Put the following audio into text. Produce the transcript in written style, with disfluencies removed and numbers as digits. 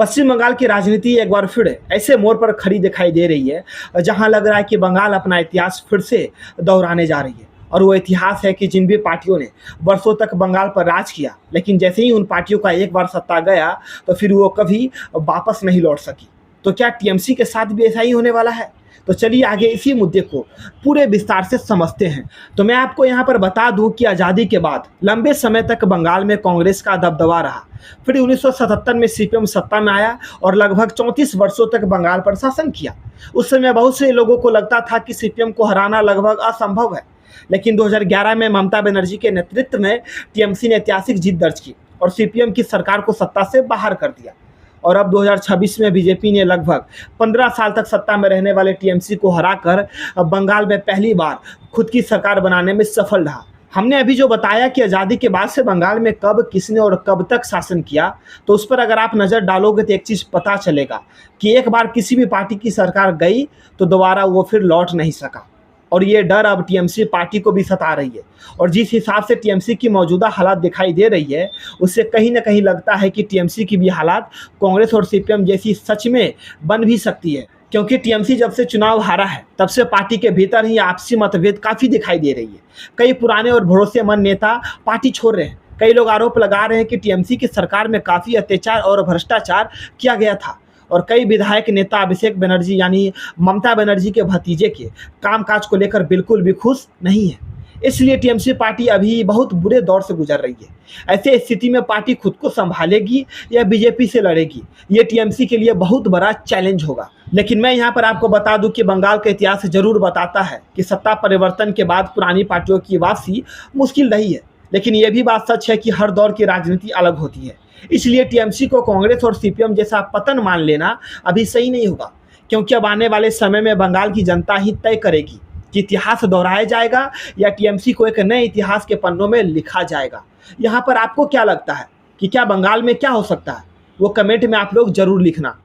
पश्चिम बंगाल की राजनीति एक बार फिर ऐसे मोड़ पर खड़ी दिखाई दे रही है जहां लग रहा है कि बंगाल अपना इतिहास फिर से दोहराने जा रही है। और वो इतिहास है कि जिन भी पार्टियों ने वर्षों तक बंगाल पर राज किया, लेकिन जैसे ही उन पार्टियों का एक बार सत्ता गया तो फिर वो कभी वापस नहीं लौट सकी। तो क्या टीएमसी के साथ भी ऐसा ही होने वाला है? तो चलिए आगे इसी मुद्दे को पूरे विस्तार से समझते हैं। तो मैं आपको यहाँ पर बता दूं कि आज़ादी के बाद लंबे समय तक बंगाल में कांग्रेस का दबदबा रहा। फिर 1977 में सीपीएम सत्ता में आया और लगभग 34 वर्षों तक बंगाल पर शासन किया। उस समय बहुत से लोगों को लगता था कि सीपीएम को हराना लगभग असंभव है, लेकिन 2011 में ममता बनर्जी के नेतृत्व में टीएमसी ने ऐतिहासिक जीत दर्ज की और सीपीएम की सरकार को सत्ता से बाहर कर दिया। और अब 2026 में बीजेपी ने लगभग 15 साल तक सत्ता में रहने वाले टीएमसी को हराकर बंगाल में पहली बार खुद की सरकार बनाने में सफल रहा। हमने अभी जो बताया कि आज़ादी के बाद से बंगाल में कब, किसने और कब तक शासन किया, तो उस पर अगर आप नज़र डालोगे तो एक चीज़ पता चलेगा कि एक बार किसी भी पार्टी की सरकार गई तो दोबारा वो फिर लौट नहीं सका। और ये डर अब टीएमसी पार्टी को भी सता रही है। और जिस हिसाब से टीएमसी की मौजूदा हालात दिखाई दे रही है, उससे कहीं ना कहीं लगता है कि टीएमसी की भी हालात कांग्रेस और सीपीएम जैसी सच में बन भी सकती है। क्योंकि टीएमसी जब से चुनाव हारा है तब से पार्टी के भीतर ही आपसी मतभेद काफ़ी दिखाई दे रही है। कई पुराने और भरोसेमंद नेता पार्टी छोड़ रहे हैं। कई लोग आरोप लगा रहे हैं कि टीएमसी की सरकार में काफ़ी अत्याचार और भ्रष्टाचार किया गया था। और कई विधायक नेता अभिषेक बनर्जी यानी ममता बनर्जी के भतीजे के कामकाज को लेकर बिल्कुल भी खुश नहीं है। इसलिए टीएमसी पार्टी अभी बहुत बुरे दौर से गुजर रही है। ऐसे स्थिति में पार्टी खुद को संभालेगी या बीजेपी से लड़ेगी, ये टीएमसी के लिए बहुत बड़ा चैलेंज होगा। लेकिन मैं यहाँ पर आपको बता दूं कि बंगाल का इतिहास जरूर बताता है कि सत्ता परिवर्तन के बाद पुरानी पार्टियों की वापसी मुश्किल रही है। लेकिन यह भी बात सच है कि हर दौर की राजनीति अलग होती है। इसलिए टीएमसी को कांग्रेस और सीपीएम जैसा पतन मान लेना अभी सही नहीं होगा, क्योंकि अब आने वाले समय में बंगाल की जनता ही तय करेगी कि इतिहास दोहराया जाएगा या टीएमसी को एक नए इतिहास के पन्नों में लिखा जाएगा। यहाँ पर आपको क्या लगता है कि क्या बंगाल में क्या हो सकता है? वो कमेंट में आप लोग जरूर लिखना।